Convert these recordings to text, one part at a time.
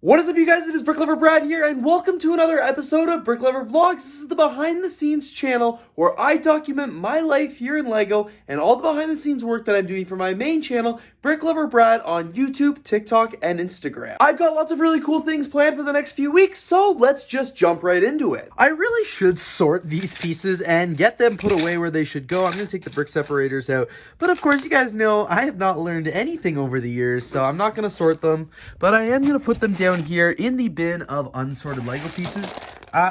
What is up, you guys? It is BRICKLOVER Brad here, and welcome to another episode of BRICKLOVER Vlogs. This is the behind-the-scenes channel where I document my life here in LEGO and all the behind-the-scenes work that I'm doing for my main channel, BRICKLOVER Brad, on YouTube, TikTok, and Instagram. I've got lots of really cool things planned for the next few weeks, so let's just jump right into it. I really should sort these pieces and get them put away where they should go. I'm going to take the brick separators out, but of course, you guys know I have not learned anything over the years, so I'm not going to sort them, but I am going to put them down here in the bin of unsorted Lego pieces,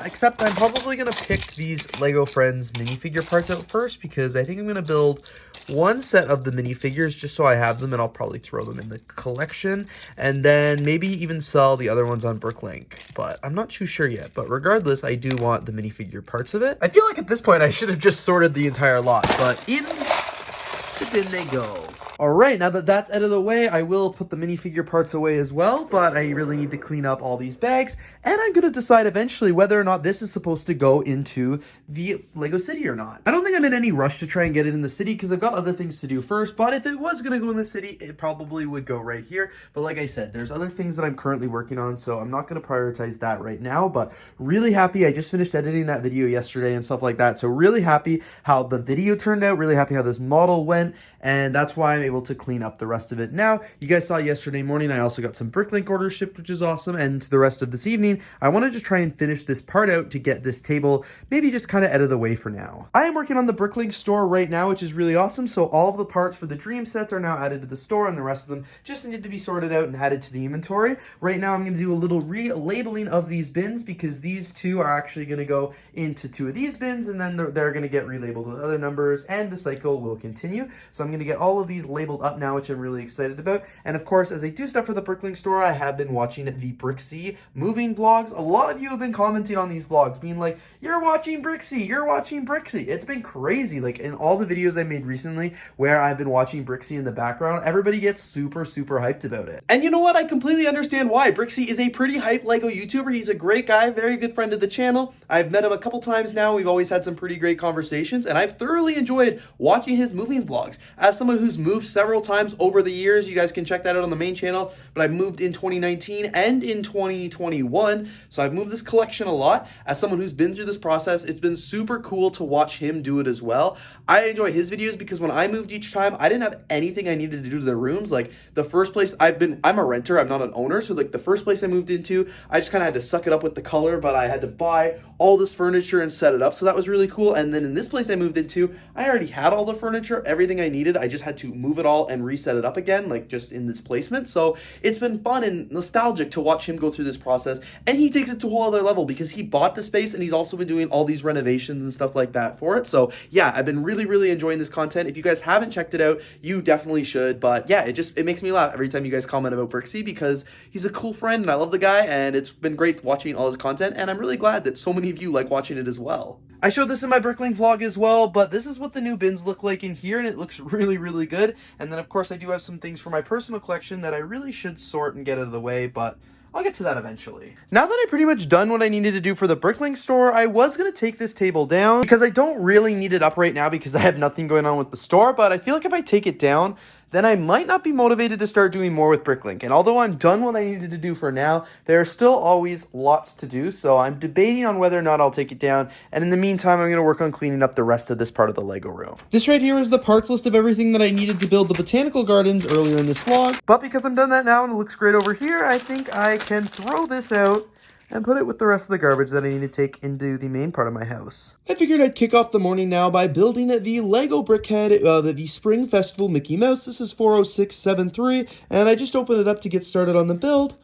except I'm probably going to pick these Lego Friends minifigure parts out first, because I think I'm going to build one set of the minifigures just so I have them, and I'll probably throw them in the collection, and then maybe even sell the other ones on BrickLink, but I'm not too sure yet. But regardless, I do want the minifigure parts of it. I feel like at this point I should have just sorted the entire lot, but in the bin they go. Alright, now that that's out of the way, I will put the minifigure parts away as well, but I really need to clean up all these bags, and I'm going to decide eventually whether or not this is supposed to go into the Lego City or not. I don't think I'm in any rush to try and get it in the city, because I've got other things to do first, but if it was going to go in the city, it probably would go right here. But like I said, there's other things that I'm currently working on, so I'm not going to prioritize that right now, but really happy. I just finished editing that video yesterday and stuff like that, so really happy how the video turned out, really happy how this model went, and that's why I'm able to clean up the rest of it now. You guys saw yesterday morning I also got some BrickLink orders shipped, which is awesome, and the rest of this evening I want to just try and finish this part out to get this table maybe just kind of out of the way for now. I am working on the BrickLink store right now, which is really awesome. So all of the parts for the dream sets are now added to the store, and the rest of them just need to be sorted out and added to the inventory. Right now I'm going to do a little relabeling of these bins, because these two are actually going to go into two of these bins, and then they're going to get relabeled with other numbers, and the cycle will continue. So I'm going to get all of these labeled up now, which I'm really excited about. And of course, as I do stuff for the BrickLink store, I have been watching the Bricksy moving vlogs. A lot of you have been commenting on these vlogs, being like, you're watching Bricksy, you're watching Bricksy. It's been crazy. Like, in all the videos I made recently where I've been watching Bricksy in the background, everybody gets super hyped about it. And you know what? I completely understand why. Bricksy is a pretty hype Lego YouTuber. He's a great guy, very good friend of the channel. I've met him a couple times now. We've always had some pretty great conversations, and I've thoroughly enjoyed watching his moving vlogs. As someone who's moved several times over the years, you guys can check that out on the main channel, but I moved in 2019 and in 2021, so I've moved this collection a lot. As someone who's been through this process, it's been super cool to watch him do it as well. I enjoy his videos because when I moved each time, I didn't have anything I needed to do to the rooms. Like, the first place I'm a renter, I'm not an owner, so like the first place I moved into, I just kind of had to suck it up with the color, but I had to buy all this furniture and set it up, so that was really cool. And then in this place I moved into, I already had all the furniture, everything I needed. I just had to move it all and reset it up again, like just in this placement. So it's been fun and nostalgic to watch him go through this process, and he takes it to a whole other level because he bought the space and he's also been doing all these renovations and stuff like that for it. So yeah, I've been really enjoying this content. If you guys haven't checked it out, you definitely should. But yeah, it makes me laugh every time you guys comment about Bricksy, because he's a cool friend and I love the guy, and it's been great watching all his content, and I'm really glad that so many of you like watching it as well. I showed this in my BrickLink vlog as well, but this is what the new bins look like in here, and it looks really good. And then of course I do have some things for my personal collection that I really should sort and get out of the way, but I'll get to that eventually. Now that I pretty much done what I needed to do for the BrickLink store, I was going to take this table down, because I don't really need it up right now because I have nothing going on with the store, but I feel like if I take it down, then I might not be motivated to start doing more with BrickLink. And although I'm done what I needed to do for now, there are still always lots to do, so I'm debating on whether or not I'll take it down, and in the meantime, I'm going to work on cleaning up the rest of this part of the Lego room. This right here is the parts list of everything that I needed to build the botanical gardens earlier in this vlog, but because I'm done that now and it looks great over here, I think I can throw this out and put it with the rest of the garbage that I need to take into the main part of my house. I figured I'd kick off the morning now by building the Lego Brickhead, the Spring Festival Mickey Mouse. This is 40673, and I just opened it up to get started on the build.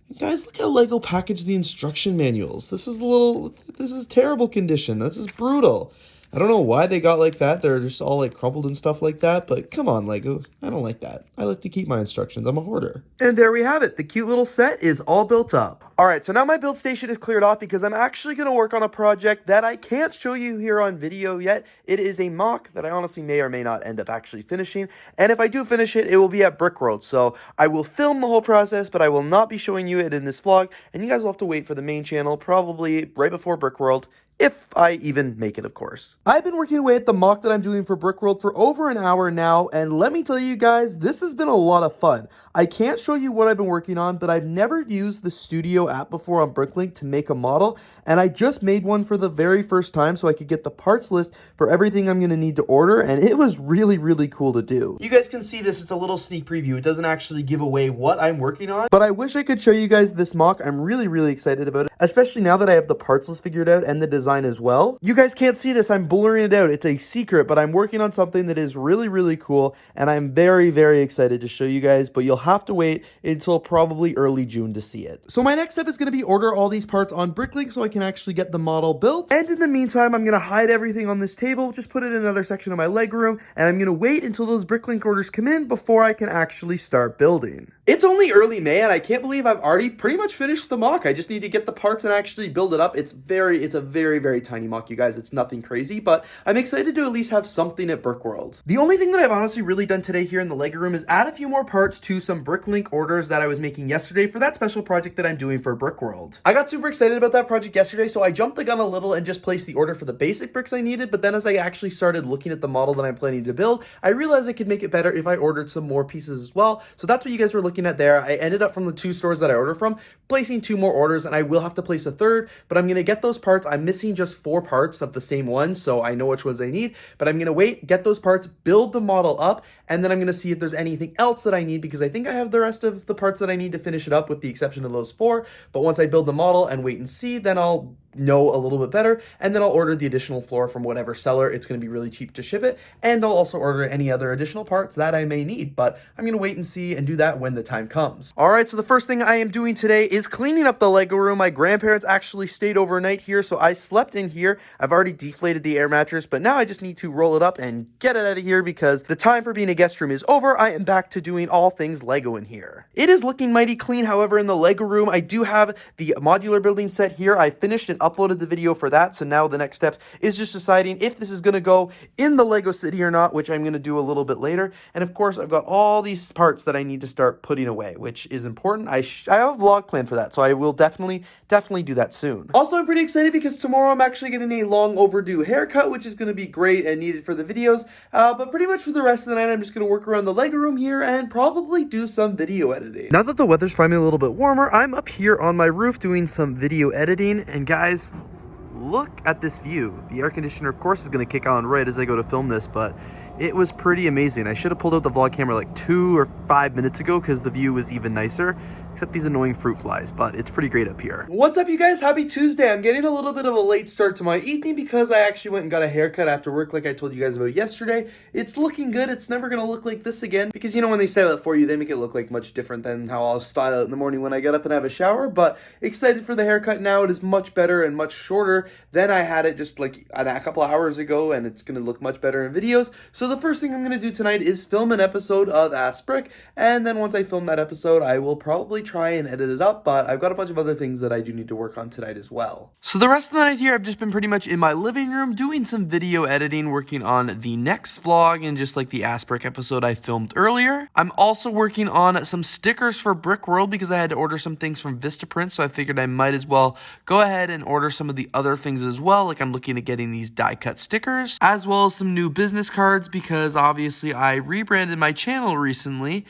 And guys, look how Lego packaged the instruction manuals. This is terrible condition. This is brutal. I don't know why they got like that. They're just all like crumpled and stuff like that, but come on, Lego. I don't like that. I like to keep my instructions. I'm a hoarder. And there we have it. The cute little set is all built up. All right, so now my build station is cleared off because I'm actually going to work on a project that I can't show you here on video yet. It is a mock that I honestly may or may not end up actually finishing. And if I do finish it, it will be at BrickWorld. So I will film the whole process, but I will not be showing you it in this vlog. And you guys will have to wait for the main channel, probably right before BrickWorld, if I even make it, of course. I've been working away at the mock that I'm doing for BrickWorld for over an hour now, and let me tell you guys, this has been a lot of fun. I can't show you what I've been working on, but I've never used the Studio app before on Bricklink to make a model, and I just made one for the very first time so I could get the parts list for everything I'm going to need to order, and it was really, really cool to do. You guys can see this, it's a little sneak preview. It doesn't actually give away what I'm working on, but I wish I could show you guys this mock. I'm really, really excited about it, especially now that I have the parts list figured out and the design as well. You guys can't see this, I'm blurring it out. It's a secret, but I'm working on something that is really, really cool, and I'm very, very excited to show you guys, but you'll have to wait until probably early June to see it. So my next step is going to be order all these parts on Bricklink so I can actually get the model built. And in the meantime, I'm going to hide everything on this table, just put it in another section of my leg room, and I'm going to wait until those Bricklink orders come in before I can actually start building. It's only early May, and I can't believe I've already pretty much finished the mock. I just need to get the parts and actually build it up. It's a very, very tiny mock, you guys. It's nothing crazy, but I'm excited to at least have something at Brickworld. The only thing that I've honestly really done today here in the Lego room is add a few more parts to some Bricklink orders that I was making yesterday for that special project that I'm doing for Brickworld. I got super excited about that project yesterday, so I jumped the gun a little and just placed the order for the basic bricks I needed, but then as I actually started looking at the model that I'm planning to build, I realized I could make it better if I ordered some more pieces as well. So that's what you guys were looking at there. I ended up from the 2 stores that I ordered from, placing 2 more orders, and I will have to place a 3rd, but I'm going to get those parts. I'm missing just 4 parts of the same one, so I know which ones I need, but I'm going to wait, get those parts, build the model up, and then I'm going to see if there's anything else that I need, because I think I have the rest of the parts that I need to finish it up with the exception of those 4, but once I build the model and wait and see, then I'll know a little bit better, and then I'll order the additional floor from whatever seller. It's going to be really cheap to ship it, and I'll also order any other additional parts that I may need, but I'm going to wait and see and do that when the time comes. Alright, so the first thing I am doing today is cleaning up the Lego room. My grandparents actually stayed overnight here, so I slept in here. I've already deflated the air mattress, but now I just need to roll it up and get it out of here because the time for being a guest room is over. I am back to doing all things Lego in here. It is looking mighty clean, however, in the Lego room. I do have the modular building set here. I finished and uploaded the video for that, so now the next step is just deciding if this is going to go in the Lego City or not, which I'm going to do a little bit later. And of course, I've got all these parts that I need to start putting away, which is important. I have a vlog plan for that, so I will definitely do that soon. Also, I'm pretty excited because tomorrow I'm actually getting a long overdue haircut, which is going to be great and needed for the videos. But pretty much for the rest of the night, I'm just going to work around the Lego room here and probably do some video editing. Now that the weather's finally a little bit warmer, I'm up here on my roof doing some video editing, and guys, look at this view. The air conditioner, of course, is going to kick on right as I go to film this, but it was pretty amazing. I should have pulled out the vlog camera like 2 or 5 minutes ago because the view was even nicer, except these annoying fruit flies, but it's pretty great up here. What's up, you guys? Happy Tuesday. I'm getting a little bit of a late start to my evening because I actually went and got a haircut after work like I told you guys about yesterday. It's looking good. It's never going to look like this again because, you know, when they style it for you, they make it look like much different than how I'll style it in the morning when I get up and have a shower, but excited for the haircut now. It is much better and much shorter than I had it just like a couple hours ago, and it's going to look much better in videos. So the first thing I'm going to do tonight is film an episode of Ask Brick, and then once I film that episode, I will probably try and edit it up, but I've got a bunch of other things that I do need to work on tonight as well. So the rest of the night here, I've just been pretty much in my living room doing some video editing, working on the next vlog, and just like the Ask Brick episode I filmed earlier. I'm also working on some stickers for Brickworld because I had to order some things from Vistaprint, so I figured I might as well go ahead and order some of the other things as well. Like I'm looking at getting these die cut stickers, as well as some new business cards because obviously I rebranded my channel recently,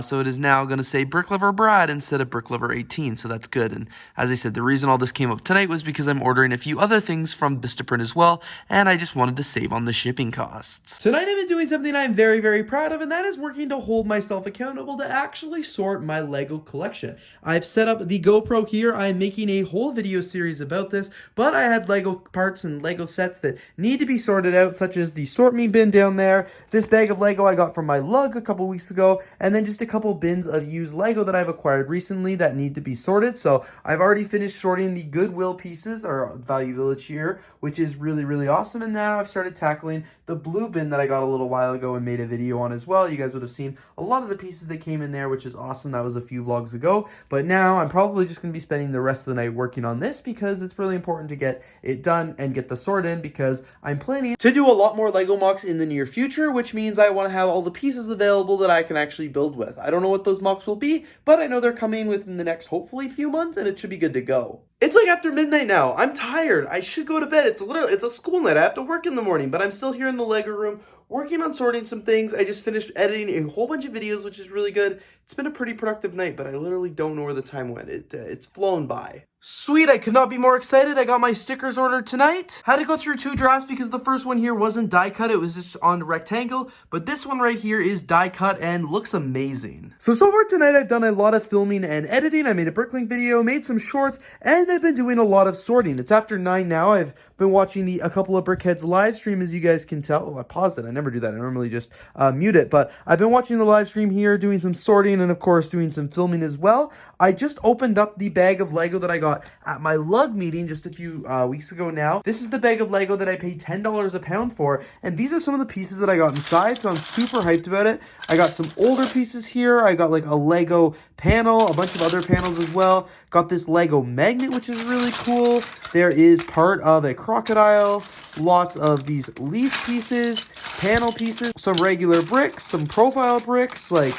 so it is now going to say BRICKLOVER Brad instead of BRICKLOVER 18, so that's good. And as I said, the reason all this came up tonight was because I'm ordering a few other things from Vistaprint as well, and I just wanted to save on the shipping costs. Tonight I've been doing something I'm very, very proud of, and that is working to hold myself accountable to actually sort my Lego collection. I've set up the GoPro here. I'm making a whole video series about this, but I had Lego parts and Lego sets that need to be sorted out, such as the sort me bin down there, this bag of Lego I got from my lug a couple weeks ago, and then just a couple bins of used Lego that I've acquired recently that need to be sorted. So I've already finished sorting the Goodwill pieces, or Value Village here, which is really, really awesome. And now I've started tackling the blue bin that I got a little while ago and made a video on as well. You guys would have seen a lot of the pieces that came in there, which is awesome. That was a few vlogs ago. But now I'm probably just going to be spending the rest of the night working on this because it's really important to get it done and get the sort in, because I'm planning to do a lot more Lego mocks in the near future, which means I want to have all the pieces available that I can actually build with. I don't know what those mocks will be, but I know they're coming within the next, hopefully, few months, and it should be good to go. It's like after midnight now. I'm tired. I should go to bed. It's a school night. I have to work in the morning, but I'm still here in the Lego room working on sorting some things. I just finished editing a whole bunch of videos, which is really good. It's been a pretty productive night, but I literally don't know where the time went. It's flown by. Sweet, I could not be more excited. I got my stickers ordered tonight. Had to go through 2 drafts because the first one here wasn't die cut. It was just on rectangle. But this one right here is die cut and looks amazing. So far tonight, I've done a lot of filming and editing. I made a bricklink video, made some shorts, and I've been doing a lot of sorting. It's after 9 now. I've been watching a couple of Brickheads live stream, as you guys can tell. Oh, I paused it. I never do that. I normally just mute it. But I've been watching the live stream here, doing some sorting, and of course, doing some filming as well. I just opened up the bag of Lego that I got at my lug meeting just a few weeks ago now. This is the bag of Lego that I paid $10 a pound for, and these are some of the pieces that I got inside, so I'm super hyped about it. I got some older pieces here. I got like a Lego panel, a bunch of other panels as well. Got this Lego magnet, which is really cool. There is part of a crocodile, lots of these leaf pieces, panel pieces, some regular bricks, some profile bricks, like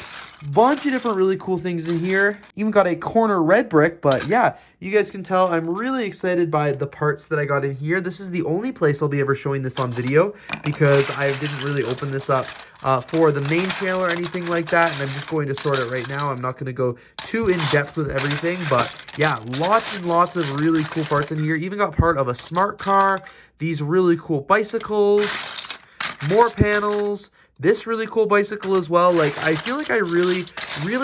bunch of different really cool things in here. Even got a corner red brick, but yeah, you guys can tell I'm really excited by the parts that I got in here. This is the only place I'll be ever showing this on video because I didn't really open this up for the main channel or anything like that, and I'm just going to sort it right now. I'm not going to go too in depth with everything, but yeah, lots and lots of really cool parts in here. Even got part of a smart car, these really cool bicycles, more panels, this really cool bicycle as well. Like, I feel like I really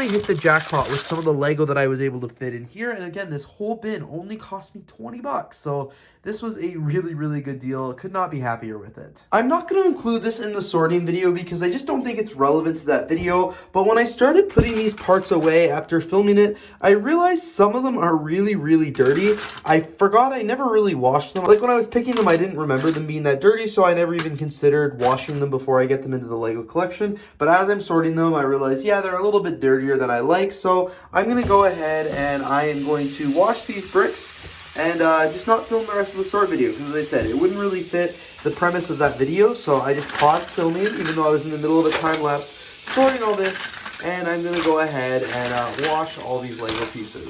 hit the jackpot with some of the Lego that I was able to fit in here. And again, this whole bin only cost me 20 bucks. So this was a really good deal. Could not be happier with it. I'm not going to include this in the sorting video because I just don't think it's relevant to that video. But when I started putting these parts away after filming it, I realized some of them are really dirty. I forgot I never really washed them. Like, when I was picking them, I didn't remember them being that dirty, so I never even considered washing them before I get them into the Lego collection. But as I'm sorting them, I realized, yeah, they're a little bit dirtier than I like. So I'm going to go ahead and I am going to wash these bricks and just not film the rest of the sort video, because as I said, it wouldn't really fit the premise of that video. So I just paused filming, even though I was in the middle of a time lapse sorting all this, and I'm going to go ahead and wash all these Lego pieces.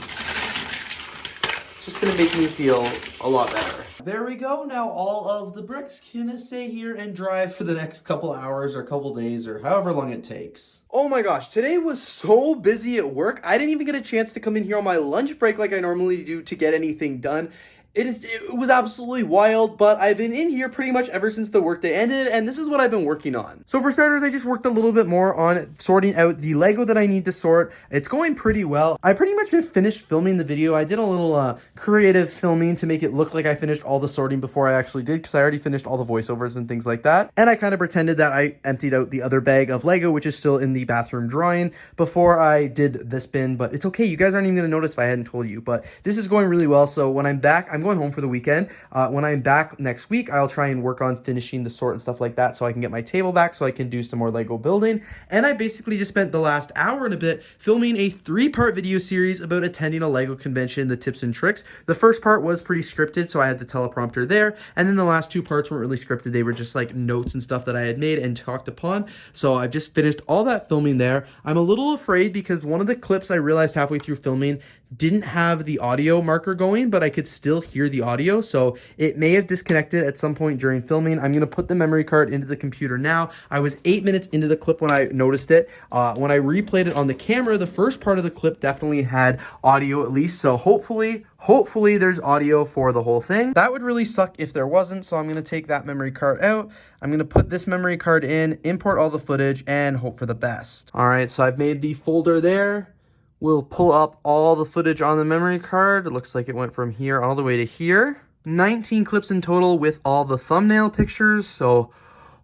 It's just going to make me feel a lot better. There we go. Now all of the bricks can stay here and dry for the next couple hours or couple days or however long it takes. Oh my gosh, today was so busy at work. I didn't even get a chance to come in here on my lunch break like I normally do to get anything done. It was absolutely wild, but I've been in here pretty much ever since the workday ended, and this is what I've been working on. So for starters, I just worked a little bit more on sorting out the Lego that I need to sort. It's going pretty well. I pretty much have finished filming the video. I did a little creative filming to make it look like I finished all the sorting before I actually did, because I already finished all the voiceovers and things like that. And I kind of pretended that I emptied out the other bag of Lego, which is still in the bathroom drawing, before I did this bin. But it's okay. You guys aren't even going to notice if I hadn't told you. But this is going really well. So when I'm back, I'm going home for the weekend. When I'm back next week, I'll try and work on finishing the sort and stuff like that so I can get my table back so I can do some more Lego building. And I basically just spent the last hour and a bit filming a 3-part video series about attending a Lego convention, the tips and tricks. The first part was pretty scripted, so I had the teleprompter there. And then the last 2 parts weren't really scripted. They were just like notes and stuff that I had made and talked upon. So I've just finished all that filming there. I'm a little afraid because one of the clips I realized halfway through filming didn't have the audio marker going, but I could still hear the audio, so it may have disconnected at some point during filming. I'm going to put the memory card into the computer now. I was 8 minutes into the clip when I noticed it. When I replayed it on the camera, the first part of the clip definitely had audio at least, so hopefully there's audio for the whole thing. That would really suck if there wasn't, so I'm going to take that memory card out. I'm going to put this memory card in, import all the footage, and hope for the best. All right, so I've made the folder there. We'll pull up all the footage on the memory card. It looks like it went from here all the way to here. 19 clips in total with all the thumbnail pictures, so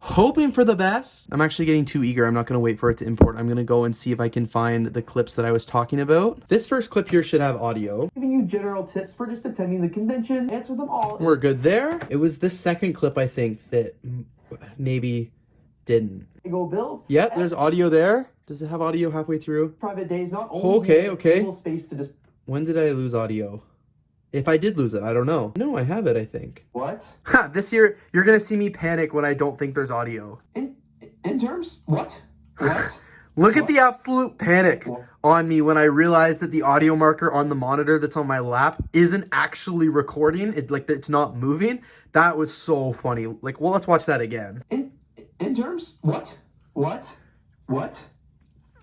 hoping for the best. I'm actually getting too eager. I'm not going to wait for it to import. I'm going to go and see if I can find the clips that I was talking about. This first clip here should have audio. Giving you general tips for just attending the convention. Answer them all. We're good there. It was this second clip, I think, that maybe didn't. Go build. Yep, there's audio there. Does it have audio halfway through? Private days, not only okay. Space to just. When did I lose audio? If I did lose it, I don't know. No, I have it, I think. What? Ha! This year, you're gonna see me panic when I don't think there's audio. In terms? What? What? Look at the absolute panic on me when I realized that the audio marker on the monitor that's on my lap isn't actually recording. It's not moving. That was so funny. Like, well, let's watch that again. In terms? What? What? What?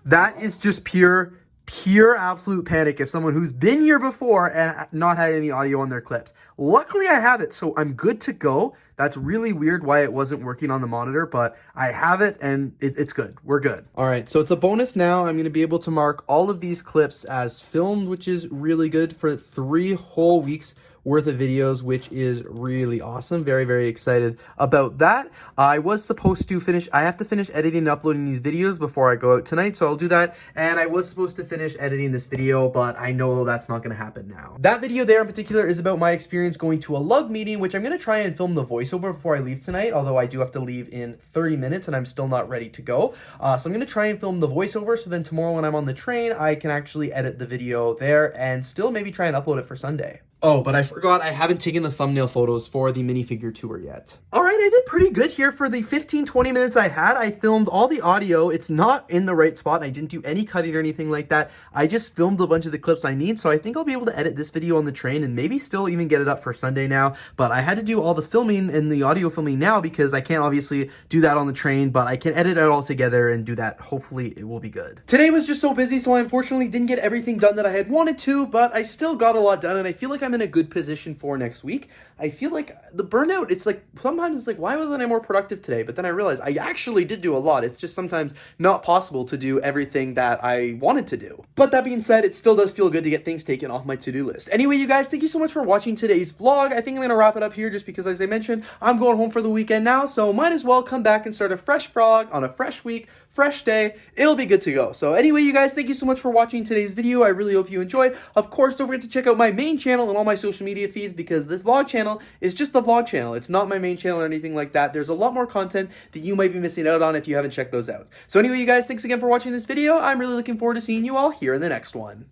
That is just pure pure absolute panic if someone who's been here before and not had any audio on their clips. Luckily, I have it, so I'm good to go. That's really weird why it wasn't working on the monitor, but I have it and it's good. We're good. All right, so it's a bonus now. I'm going to be able to mark all of these clips as filmed, which is really good for 3 whole weeks worth of videos, which is really awesome. Very, very excited about that. I was supposed to I have to finish editing and uploading these videos before I go out tonight, so I'll do that. And I was supposed to finish editing this video, but I know that's not going to happen now. That video there in particular is about my experience going to a lug meeting, which I'm going to try and film the voiceover before I leave tonight, although I do have to leave in 30 minutes and I'm still not ready to go. So I'm going to try and film the voiceover, so then tomorrow when I'm on the train, I can actually edit the video there and still maybe try and upload it for Sunday. Oh, but I forgot I haven't taken the thumbnail photos for the minifigure tour yet. All right, I did pretty good here for the 15-20 minutes I had. I filmed all the audio. It's not in the right spot. I didn't do any cutting or anything like that. I just filmed a bunch of the clips I need, so I think I'll be able to edit this video on the train and maybe still even get it up for Sunday now. But I had to do all the filming and the audio filming now because I can't obviously do that on the train, but I can edit it all together and do that. Hopefully it will be good. Today was just so busy, so I unfortunately didn't get everything done that I had wanted to, but I still got a lot done, and I feel like I'm in a good position for next week. I feel like the burnout, it's like, sometimes it's like, why wasn't I more productive today? But then I realized I actually did do a lot. It's just sometimes not possible to do everything that I wanted to do. But that being said, it still does feel good to get things taken off my to-do list. Anyway, you guys, thank you so much for watching today's vlog. I think I'm going to wrap it up here just because, as I mentioned, I'm going home for the weekend now, so might as well come back and start a fresh vlog on a fresh week, fresh day. It'll be good to go. So anyway, you guys, thank you so much for watching today's video. I really hope you enjoyed. Of course, don't forget to check out my main channel and all my social media feeds, because this vlog channel is just the vlog channel. It's not my main channel or anything like that. There's a lot more content that you might be missing out on if you haven't checked those out. So anyway, you guys, thanks again for watching this video. I'm really looking forward to seeing you all here in the next one.